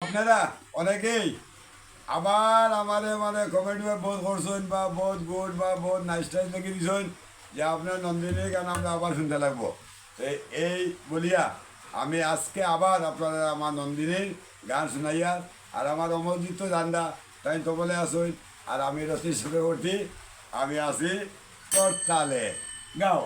আপনারা অনেকেই আবার আমারে মানে কমেন্ট বহুত করছেন বা বহুত গুড বা বহুত নাইস টাইস লিখে দিছেন যে আপনার নন্দিনীর গান আমরা আবার শুনতে লাগবো। এই বলিয়া আমি আজকে আবার আপনারা আমার নন্দিনীর গান শুনাইয়া আর আমার অমরজিৎ জানডা তাই তো বলে আসুন আর আমি রসিদ চক্রবর্তী আমি আছি করতালে গাও।